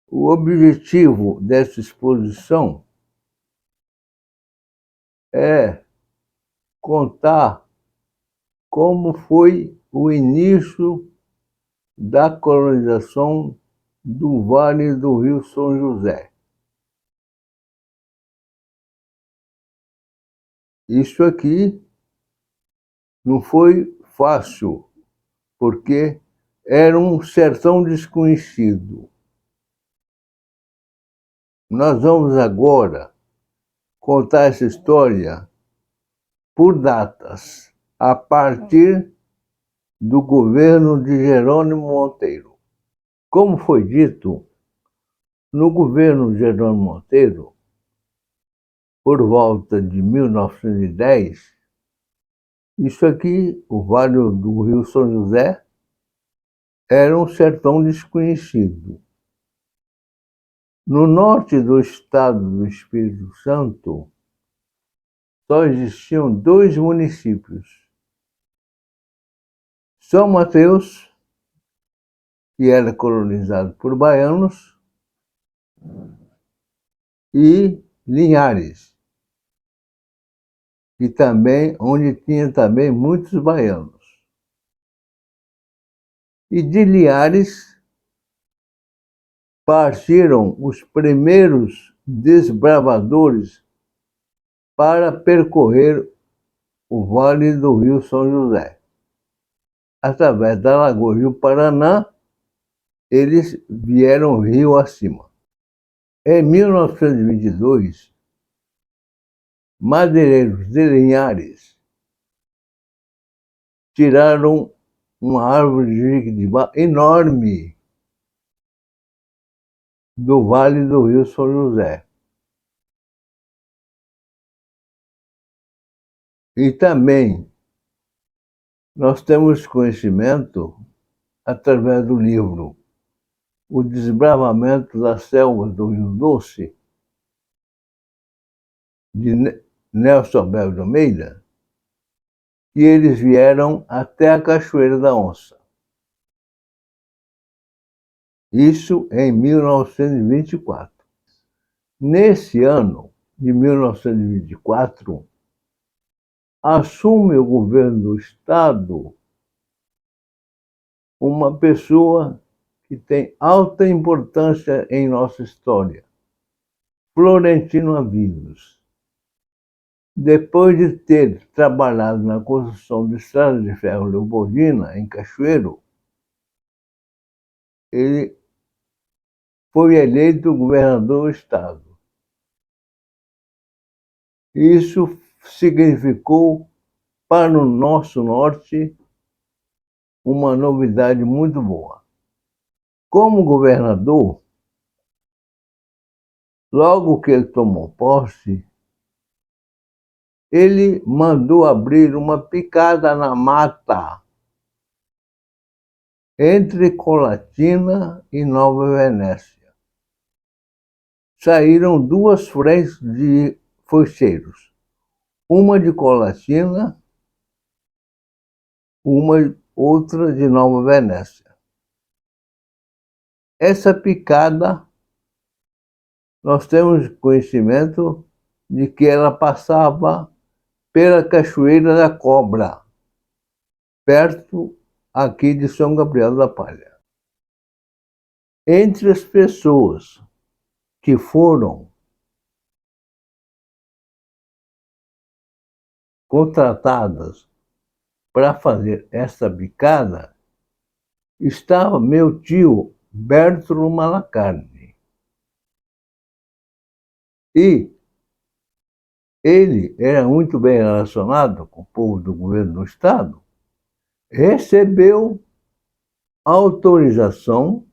O objetivo dessa exposição é contar como foi o início da colonização do Vale do Rio São José. Isso aqui não foi fácil, porque era um sertão desconhecido. Nós vamos agora contar essa história por datas, a partir do governo de Jerônimo Monteiro. Como foi dito, no governo de Jerônimo Monteiro, por volta de 1910, isso aqui, o Vale do Rio São José, era um sertão desconhecido. No norte do estado do Espírito Santo, só existiam 2 municípios. São Mateus, que era colonizado por baianos, e Linhares, que também, onde tinha também muitos baianos. E de Linhares partiram os primeiros desbravadores para percorrer o Vale do Rio São José. Através da Lagoa Rio Paraná, eles vieram rio acima. Em 1922, madeireiros de Linhares tiraram uma árvore de jequitibá enorme do Vale do Rio São José. E também nós temos conhecimento, através do livro O Desbravamento das Selvas do Rio Doce, de Nelson Belo de Almeida, que eles vieram até a Cachoeira da Onça. Isso em 1924. Nesse ano de 1924, assume o governo do Estado uma pessoa que tem alta importância em nossa história, Florentino Avisos. Depois de ter trabalhado na construção da Estrada de Ferro Leopoldina, em Cachoeiro, ele foi eleito governador do Estado. Isso significou para o nosso norte uma novidade muito boa. Como governador, logo que ele tomou posse, ele mandou abrir uma picada na mata entre Colatina e Nova Venécia. Saíram 2 frentes de foicheiros, uma de Colatina, outra de Nova Venécia. Essa picada, nós temos conhecimento de que ela passava pela Cachoeira da Cobra, perto aqui de São Gabriel da Palha. Entre as pessoas que foram contratadas para fazer essa picada, estava meu tio Bertolo Malacarne. E ele era muito bem relacionado com o povo do governo do Estado, recebeu autorização,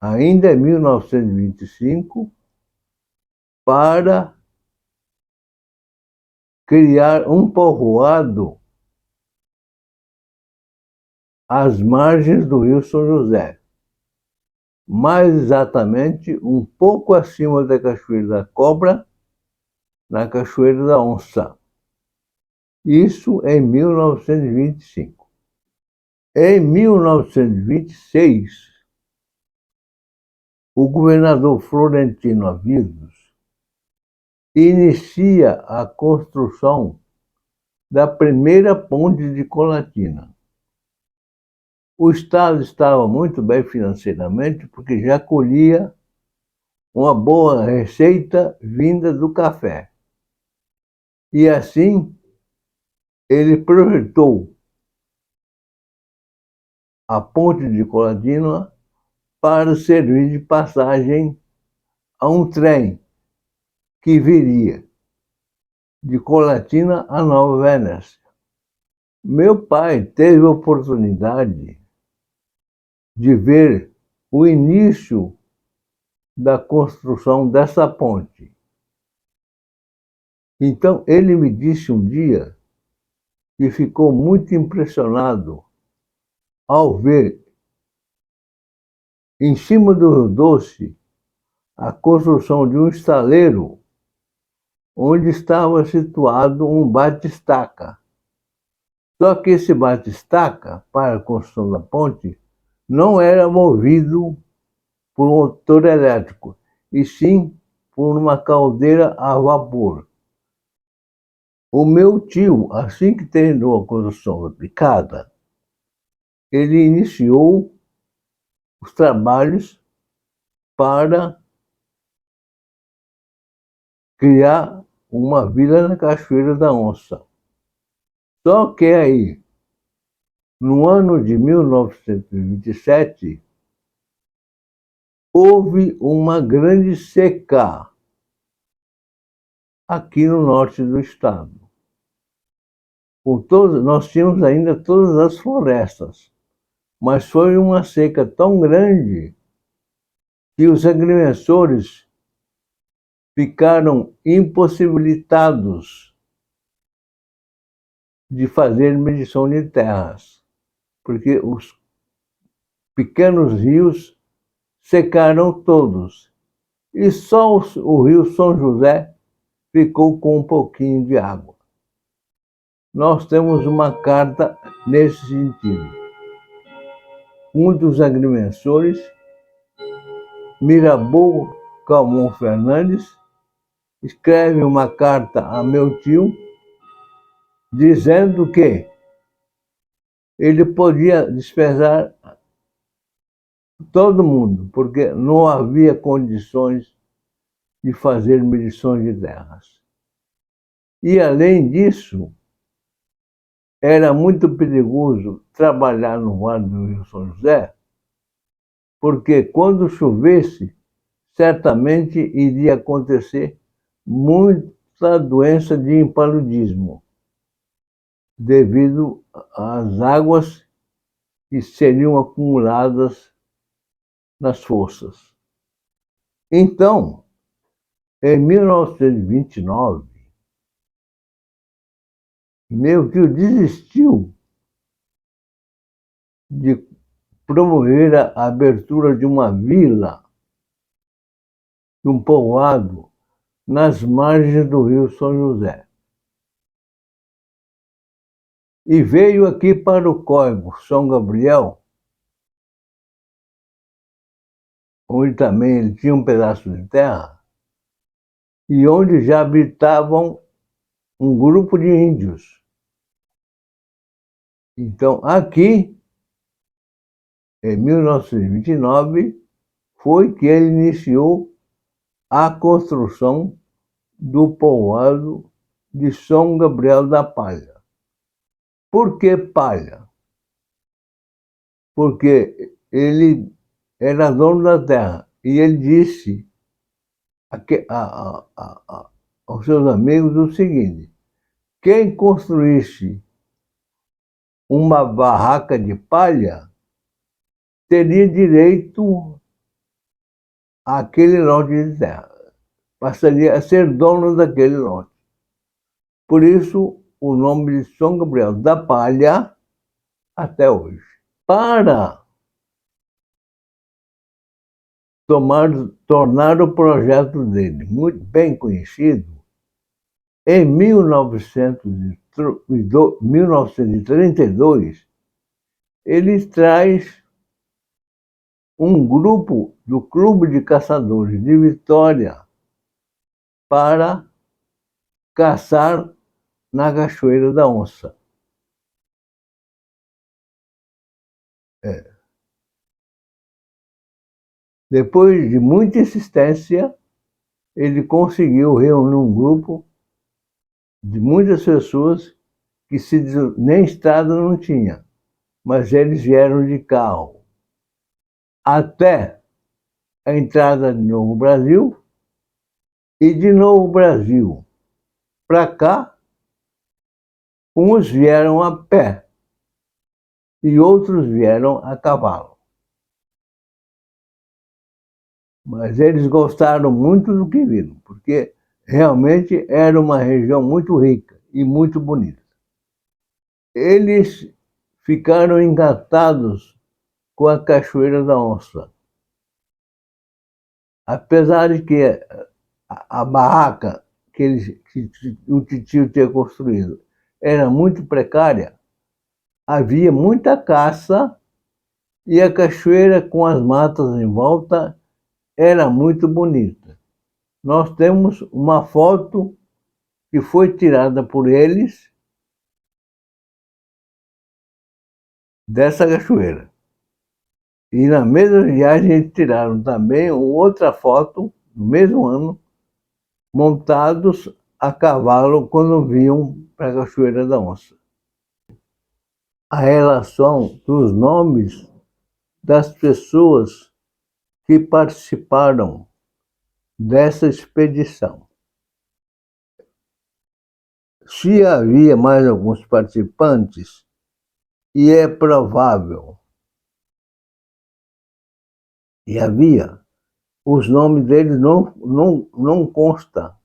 ainda em 1925, para criar um povoado às margens do Rio São José, mais exatamente um pouco acima da Cachoeira da Cobra, na Cachoeira da Onça. Isso em 1925. Em 1926, o governador Florentino Avisos inicia a construção da primeira ponte de Colatina. O Estado estava muito bem financeiramente, porque já colhia uma boa receita vinda do café. E assim, ele projetou a ponte de Colatina para servir de passagem a um trem que viria de Colatina a Nova Venécia. Meu pai teve a oportunidade de ver o início da construção dessa ponte. Então, ele me disse um dia que ficou muito impressionado ao ver, em cima do Rio Doce, a construção de um estaleiro onde estava situado um bate-estaca. Só que esse bate-estaca, para a construção da ponte, não era movido por um motor elétrico, e sim por uma caldeira a vapor. O meu tio, assim que terminou a construção aplicada, ele iniciou os trabalhos para criar uma vila na Cachoeira da Onça. Só que aí, no ano de 1927, houve uma grande seca aqui no norte do estado. Nós tínhamos ainda todas as florestas, mas foi uma seca tão grande que os agrimensores ficaram impossibilitados de fazer medição de terras, porque os pequenos rios secaram todos, e só o rio São José ficou com um pouquinho de água. Nós temos uma carta nesse sentido. Um dos agrimensores, Mirabeau Calmon Fernandes, escreve uma carta a meu tio dizendo que ele podia dispensar todo mundo, porque não havia condições de fazer medições de terras. E, além disso, era muito perigoso trabalhar no Vale do Rio São José, porque quando chovesse, certamente iria acontecer muita doença de impaludismo, devido às águas que seriam acumuladas nas fossas. Então, em 1929, meu tio desistiu de promover a abertura de uma vila, de um povoado, nas margens do Rio São José. E veio aqui para o córrego São Gabriel, onde também ele tinha um pedaço de terra, e onde já habitavam um grupo de índios. Então, aqui, em 1929, foi que ele iniciou a construção do povoado de São Gabriel da Palha. Por que Palha? Porque ele era dono da terra e ele disse aos seus amigos o seguinte: quem construísse uma barraca de palha teria direito àquele lote de terra, passaria a ser dono daquele lote. Por isso, o nome de São Gabriel da Palha até hoje. Para tornar o projeto dele muito bem conhecido, em 1932, ele traz um grupo do Clube de Caçadores de Vitória para caçar na Cachoeira da Onça. Depois de muita insistência, ele conseguiu reunir um grupo de muitas pessoas que nem estrada não tinha, mas eles vieram de carro até a entrada de Novo Brasil e de Novo Brasil para cá, uns vieram a pé e outros vieram a cavalo. Mas eles gostaram muito do que viram, porque realmente era uma região muito rica e muito bonita. Eles ficaram encantados com a Cachoeira da Onça. Apesar de que a barraca que o titio tinha construído era muito precária, havia muita caça e a cachoeira com as matas em volta era muito bonita. Nós temos uma foto que foi tirada por eles dessa cachoeira. E na mesma viagem eles tiraram também outra foto, no mesmo ano, montados a cavalo quando vinham para a Cachoeira da Onça. A relação dos nomes das pessoas que participaram dessa expedição. Se havia mais alguns participantes, e é provável, e havia, os nomes deles não constam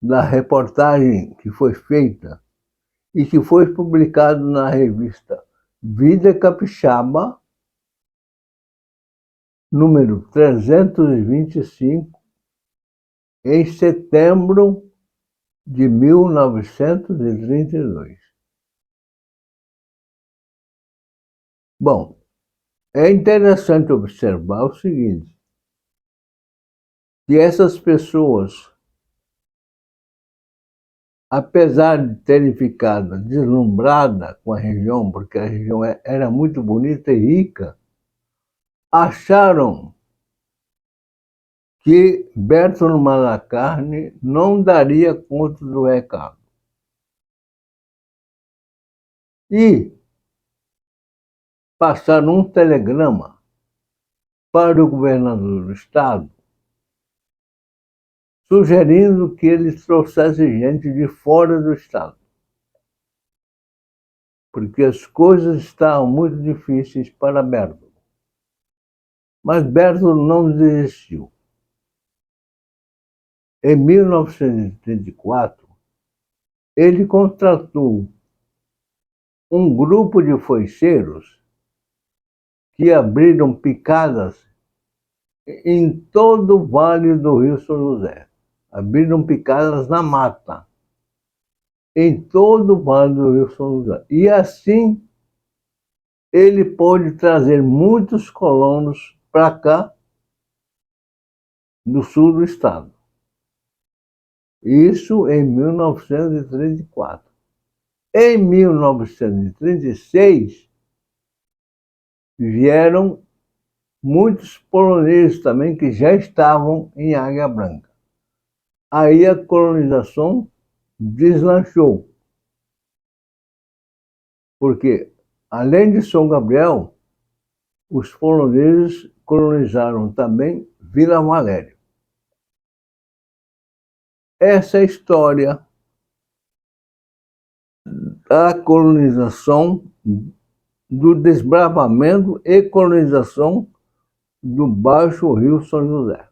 da reportagem que foi feita e que foi publicado na revista Vida Capixaba, número 325, em setembro de 1932. Bom, é interessante observar o seguinte, que essas pessoas, apesar de terem ficado deslumbradas com a região, porque a região era muito bonita e rica, acharam que Bertolo Malacarne não daria conta do recado. E passaram um telegrama para o governador do estado, sugerindo que ele trouxesse gente de fora do estado, porque as coisas estavam muito difíceis para Bertolo. Mas Bertolo não desistiu. Em 1934, ele contratou um grupo de foicheiros que abriram picadas em todo o vale do Rio São José. Abriram picadas na mata, em todo o vale do Rio São José. E assim, ele pôde trazer muitos colonos para cá, do sul do estado. Isso em 1934. Em 1936, vieram muitos poloneses também que já estavam em Águia Branca. Aí a colonização deslanchou. Porque, além de São Gabriel, os poloneses colonizaram também Vila Valério. Essa é a história da colonização, do desbravamento e colonização do Baixo Rio São José.